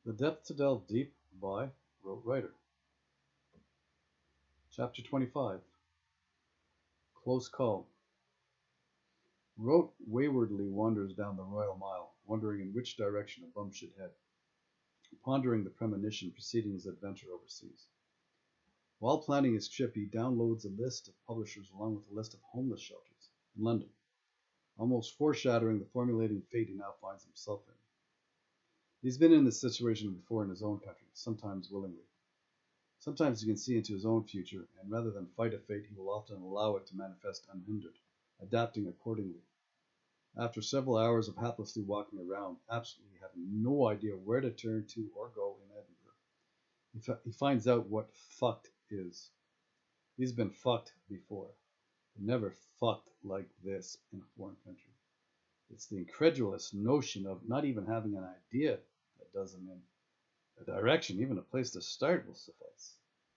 The Depth to Delve Deep by Rote Writer. Chapter 25. Close Call. Rote waywardly wanders down the Royal Mile, wondering in which direction a bum should head, pondering the premonition preceding his adventure overseas. While planning his trip, he downloads a list of publishers along with a list of homeless shelters in London, almost foreshadowing the formulating fate he now finds himself in. He's been in this situation before in his own country, sometimes willingly. Sometimes he can see into his own future, and rather than fight a fate, he will often allow it to manifest unhindered, adapting accordingly. After several hours of haplessly walking around, absolutely having no idea where to turn to or go in Edinburgh, he finds out what fucked is. He's been fucked before, but never fucked like this in a foreign country. It's the incredulous notion of not even having an idea that does him in. A direction, even a place to start, will suffice.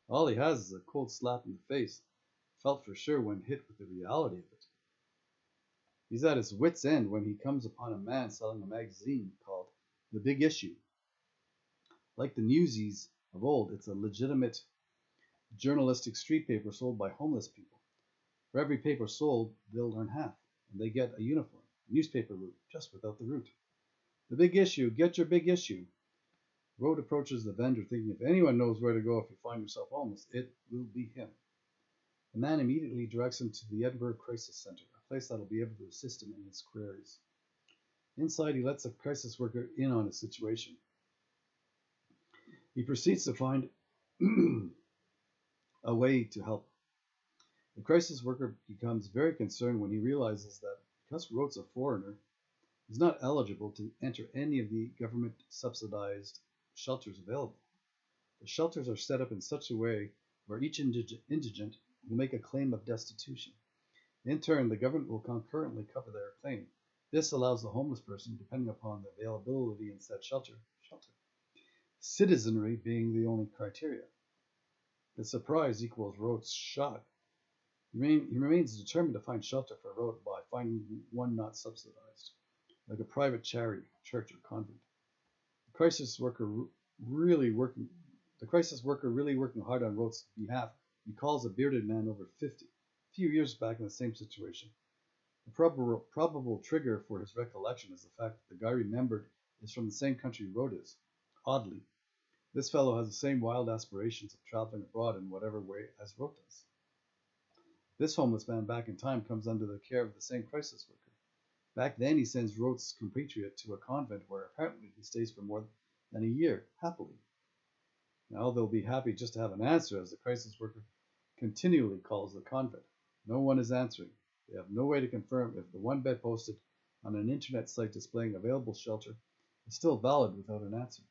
All he has is a cold slap in the face, felt for sure when hit with the reality of it. He's at his wit's end when he comes upon a man selling a magazine called The Big Issue. Like the Newsies of old, it's a legitimate journalistic street paper sold by homeless people. For every paper sold, they'll earn half, and they get a uniform, a newspaper route, just without the route. The Big Issue, get your big issue. Rote approaches the vendor thinking if anyone knows where to go if you find yourself homeless, it will be him. The man immediately directs him to the Edinburgh Crisis Centre, a place that'll be able to assist him in his queries. Inside, he lets the crisis worker in on his situation. He proceeds to find a way to help. The crisis worker becomes very concerned when he realizes that because Rote's a foreigner, he's not eligible to enter any of the government-subsidized shelters available. The shelters are set up in such a way where each indigent will make a claim of destitution. In turn, the government will concurrently cover their claim. This allows the homeless person, depending upon the availability in said shelter. Citizenry being the only criteria. The surprise equals Rote's shock. He remains determined to find shelter for Rote by finding one not subsidized, like a private charity, church, or convent. The crisis worker really working hard on Rote's behalf recalls a bearded man over 50, a few years back in the same situation. The probable trigger for his recollection is the fact that the guy remembered is from the same country Rote is. Oddly, this fellow has the same wild aspirations of traveling abroad in whatever way as Rote does. This homeless man back in time comes under the care of the same crisis worker. Back then, he sends Rote's compatriot to a convent where apparently he stays for more than a year, happily. Now they'll be happy just to have an answer as the crisis worker continually calls the convent. No one is answering. They have no way to confirm if the one bed posted on an internet site displaying available shelter is still valid without an answer.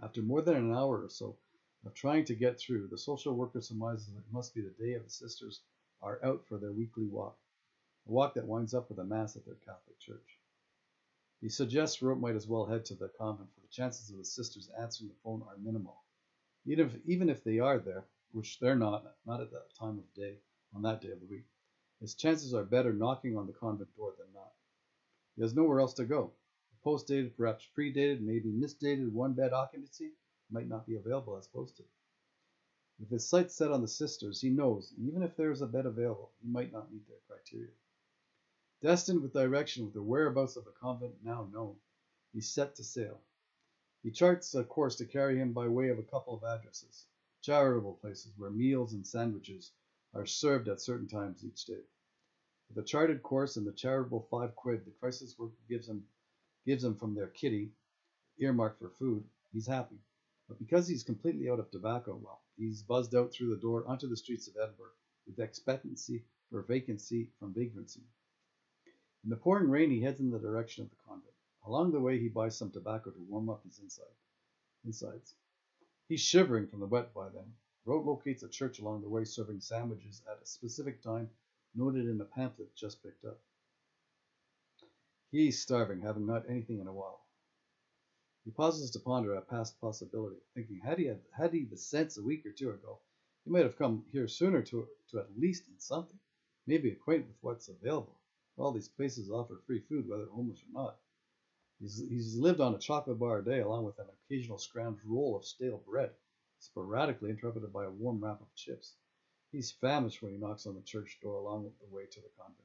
After more than an hour or so of trying to get through, the social worker surmises that it must be the day of the sisters are out for their weekly walk, a walk that winds up with a mass at their Catholic church. He suggests Rote might as well head to the convent, for the chances of the sisters answering the phone are minimal. Even if they are there, which they're not at that time of day, on that day of the week, his chances are better knocking on the convent door than not. He has nowhere else to go. Post-dated, perhaps predated, maybe misdated one-bed occupancy might not be available as posted. With his sights set on the sisters, he knows, even if there is a bed available, he might not meet their criteria. Destined with direction with the whereabouts of the convent now known, he's set to sail. He charts a course to carry him by way of a couple of addresses, charitable places where meals and sandwiches are served at certain times each day. With the charted course and the charitable £5 the crisis worker gives him from their kitty, earmarked for food, he's happy. But because he's completely out of tobacco, well, he's buzzed out through the door onto the streets of Edinburgh with expectancy for vagrancy. In the pouring rain, he heads in the direction of the convent. Along the way, he buys some tobacco to warm up his insides. He's shivering from the wet by then. Rote locates a church along the way serving sandwiches at a specific time noted in a pamphlet just picked up. He's starving, having not anything in a while. He pauses to ponder a past possibility, thinking had he the sense a week or two ago, he might have come here sooner to at least eat something, maybe acquaint with what's available. All these places offer free food, whether homeless or not. He's lived on a chocolate bar a day, along with an occasional scrounged roll of stale bread, sporadically interrupted by a warm wrap of chips. He's famished when he knocks on the church door along the way to the convent.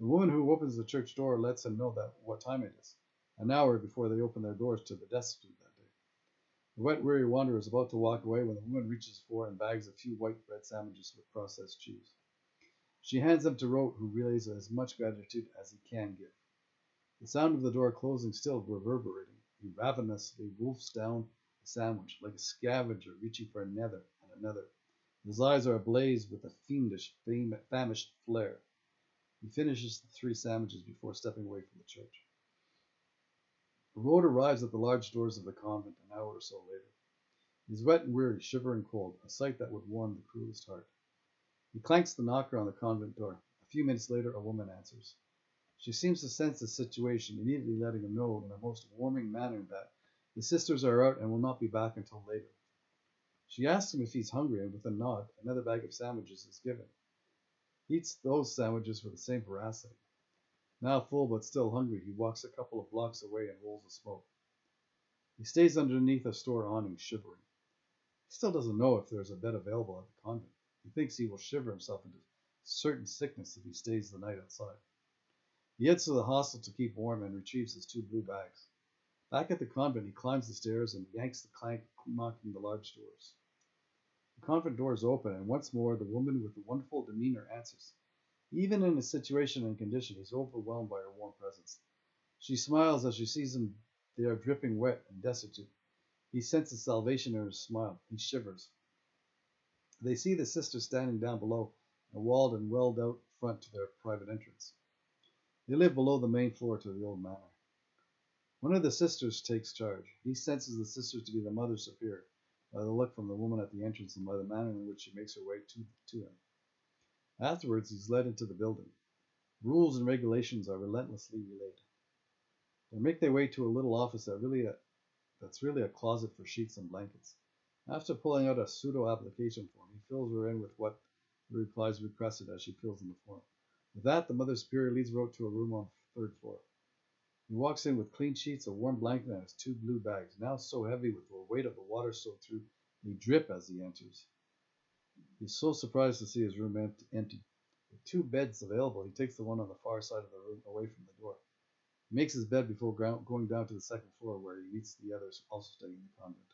The woman who opens the church door lets him know that what time it is, an hour before they open their doors to the destitute that day. The wet, weary wanderer is about to walk away when the woman reaches for and bags a few white bread sandwiches with processed cheese. She hands them to Rote, who relays as much gratitude as he can give. The sound of the door closing still reverberating, he ravenously wolfs down a sandwich, like a scavenger reaching for another and another. His eyes are ablaze with a fiendish, famished flare. He finishes the 3 sandwiches before stepping away from the church. The road arrives at the large doors of the convent an hour or so later. He is wet and weary, shivering cold, a sight that would warm the cruelest heart. He clanks the knocker on the convent door. A few minutes later, a woman answers. She seems to sense the situation, immediately letting him know in a most warming manner that the sisters are out and will not be back until later. She asks him if he's hungry, and with a nod, another bag of sandwiches is given. He eats those sandwiches with the same voracity. Now full but still hungry, he walks a couple of blocks away and rolls a smoke. He stays underneath a store awning, shivering. He still doesn't know if there's a bed available at the convent. He thinks he will shiver himself into certain sickness if he stays the night outside. He heads to the hostel to keep warm and retrieves his 2 blue bags. Back at the convent, he climbs the stairs and yanks the clank, knocking the large doors. The convent doors open, and once more the woman with the wonderful demeanor answers. Even in his situation and condition, he's overwhelmed by her warm presence. She smiles as she sees him there dripping wet and destitute. He senses salvation in her smile. He shivers. They see the sisters standing down below, a walled and welled-out front to their private entrance. They live below the main floor to the old manor. One of the sisters takes charge. He senses the sisters to be the Mother Superior, by the look from the woman at the entrance and by the manner in which she makes her way to him. Afterwards, he's led into the building. Rules and regulations are relentlessly relayed. They make their way to a little office that's really a closet for sheets and blankets. After pulling out a pseudo-application form, he fills her in with what the replies requested as she fills in the form. With that, the Mother Superior leads Rote to a room on the 3rd floor. He walks in with clean sheets, a warm blanket, and his 2 blue bags, now so heavy with the weight of the water soaked through, they drip as he enters. He is so surprised to see his room empty. With 2 beds available, he takes the one on the far side of the room away from the door. He makes his bed before going down to the 2nd floor, where he meets the others also staying in the convent.